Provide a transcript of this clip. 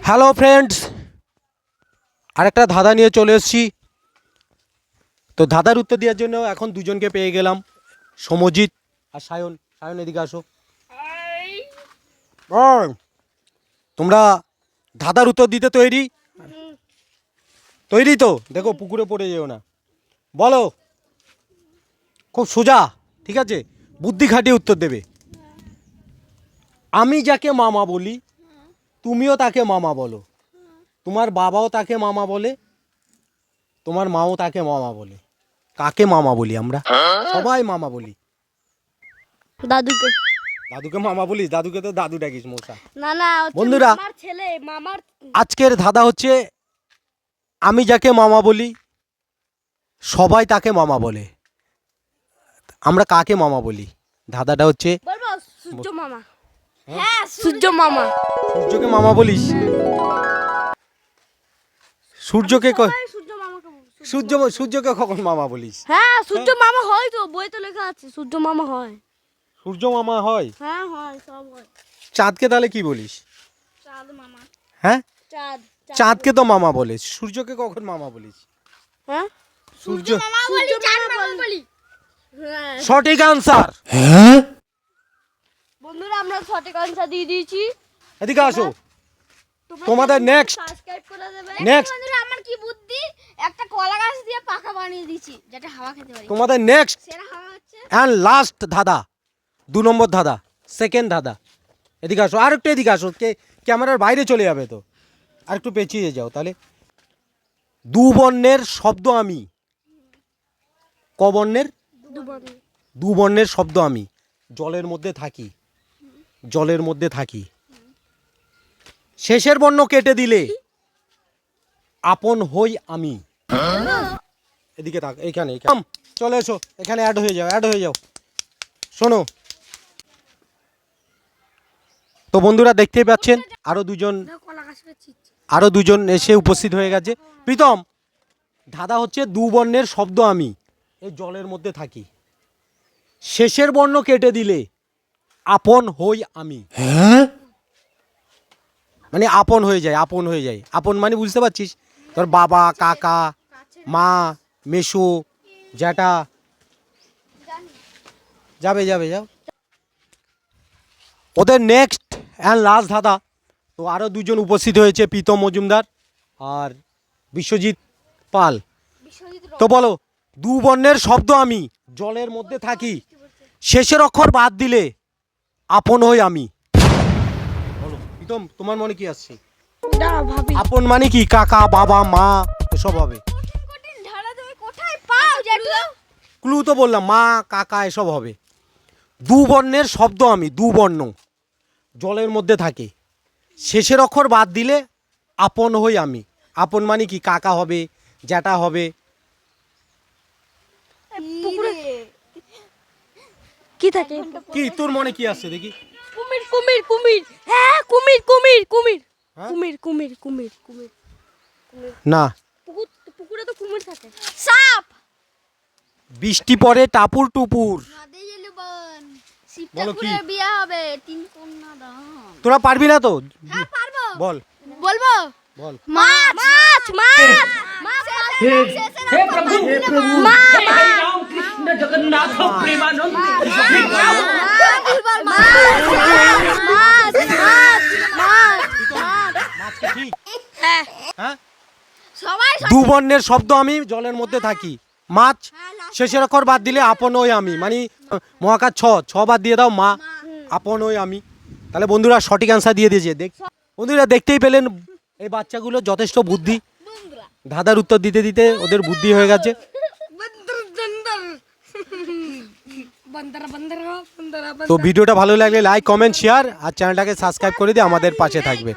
Hello friends, আরেকটা ধাঁধা নিয়ে চলে এসেছি। তো ধাঁধার উত্তর দেওয়ার জন্য এখন দুজনকে পেয়ে গেলাম, সমজিৎ আর সায়ন। সায়ন এদিকে আসো। তোমরা ধাঁধার উত্তর দিতে তৈরি? তৈরি তো? দেখো পুকুরে পড়ে যেও না। বলো, খুব সোজা, ঠিক আছে? বুদ্ধি খাটিয়ে উত্তর দেবে। আমি যাকে মামা বলি, তুমিও তাকে মামা বলো। তোমার বাবাও তাকে মামা বলে, তোমার মাও তাকে মামা বলে। কাকে মামা বলি আমরা? সবাই মামা বলি। দাদুকে। দাদুকে মামা বলিস? দাদুকে তো দাদু ডাকিস মশা। না না, বন্ধুরা, মামার ছেলে, মামার। আজকের ধাঁধা হচ্ছে আমি যাকে মামা বলি, সবাই তাকে মামা বলে। আমরা কাকে মামা বলি? ধাঁধাটা হচ্ছে বলবো সূর্য মামা। হ্যাঁ, সূর্য মামা। সূর্যকে মামা বলিস? সূর্যকে সূর্য মামাকে বলবো। সূর্যকে কখন মামা বলিস? হ্যাঁ, সূর্য মামা হয় তো, বইতে লেখা আছে সূর্য মামা হয়। সূর্য মামা হয়? হ্যাঁ হয়, সব হয়। চাঁদকে তাহলে কি বলিস? চাঁদ মামা। হ্যাঁ, চাঁদ। চাঁদকে তো মামা বলিস, সূর্যকে কখন মামা বলিস? হ্যাঁ, সূর্য মামা বলি, চাঁদ মামা বলি। হ্যাঁ। সঠিক আনসার। বন্ধুরা, আমরা সঠিক আনসার দিয়ে দিয়েছি। এদিকে আসো। তোমাদের নেক্সট সাবস্ক্রাইব করে দেবে। নেক্সট বন্ধুরা, আমার কি বুদ্ধি, একটা কলা গাছ দিয়ে পাকা বানিয়ে দিয়েছি যাতে হাওয়া খেতে পারি। তোমাদের নেক্সট সেরা হাওয়া হচ্ছে। অ্যান্ড লাস্ট ধাঁধা, 2 নম্বর ধাঁধা, সেকেন্ড ধাঁধা। এদিকে আসো, আর একটু এদিকে আসো, ক্যামেরার বাইরে চলে যাবে তো। আর একটু পেঁচিয়ে যাও তাহলে। 2 বর্ণের শব্দ আমি। ক বর্ণের? 2 বর্ণের শব্দ আমি। জলের মধ্যে থাকি, জলের মধ্যে থাকি। শেষের বর্ণ কেটে দিলে আপন হই আমি। এদিকে থাক, এইখানে চলে এসো, এখানে অ্যাড হয়ে যাও, অ্যাড হয়ে যাও। শোনো তো বন্ধুরা, দেখতেই পাচ্ছেন আরো দুজন এসে উপস্থিত হয়ে গেছে। প্রীতম, ধাঁধা হচ্ছে 2 বর্ণের শব্দ আমি, এই জলের মধ্যে থাকি। শেষের বর্ণ কেটে দিলে আপন হই আমি। মানে আপন হয়ে যায়, আপন হয়ে যায়। আপন মানে বুঝতে পারছিস? তোর বাবা, কাকা, মা, মেসো, জ্যাঠা। যাবে যাবে যাও। ওদের নেক্সট অ্যান্ড লাস্ট ধাঁধা। তো আরও দুজন উপস্থিত হয়েছে, প্রীতম মজুমদার আর বিশ্বজিৎ পাল। তো বলো, 2 বর্ণের শব্দ আমি, জলের মধ্যে থাকি। শেষের অক্ষর বাদ দিলে আপন হই আমি। বলো প্রীতম, তোমার মনে কি আসছে? আপন মানে কি? কাকা, বাবা, মা, এসব হবে। ক্লু তো বললাম, মা, কাকা, এসব হবে। 2 বর্ণের শব্দ আমি, 2 বর্ণ, জলের মধ্যে থাকে। শেষের অক্ষর বাদ দিলে আপন হই আমি। আপন মানে কি? কাকা হবে, জ্যাঠা হবে। কি থাকে? কি তোর মনে কি আসছে দেখি? কুমির, কুমির, কুমির। হ্যাঁ, কুমির, কুমির, কুমির। হ্যাঁ? কুমির, কুমির, কুমির, কুমির। না। পুকুরে তো কুমির থাকে। সাপ। বৃষ্টি পড়ে টাপুর টুপুর। নদে জলবন। বলো কি? শিবঠাকুরের বিয়ে হবে, 3 কন্যা দান। তোরা পারবি না তো? হ্যাঁ, পারবো। বল বলবো? বল। মাছ, মাছ, মাছ। মাছ। हे प्रभु हे प्रभु মা, हे हरि राम कृष्ण जगन्नाथ प्रेमानंद মাছ কি ঠিক? হ্যাঁ, হ্যাঁ, সবাই 2 বর্ণের শব্দ আমি, জলের মধ্যে থাকি। মাছ, শেষের অক্ষর বাদ দিলে আপন হই আমি। মানে মহাকার 6 বাদ দিয়ে দাও, মা, আপন হই আমি। তাহলে বন্ধুরা সঠিক অ্যান্সার দিয়ে দিয়েছে। বন্ধুরা দেখতেই পেলেন, এই বাচ্চাগুলো যথেষ্ট বুদ্ধি। ধাঁধার উত্তর দিতে দিতে ওদের বুদ্ধি হয়ে গেছে। তো ভিডিওটা ভালো লাগলে লাইক, কমেন্ট, শেয়ার আর চ্যানেলটাকে সাবস্ক্রাইব করে দিয়ে আমাদের পাশে থাকবে।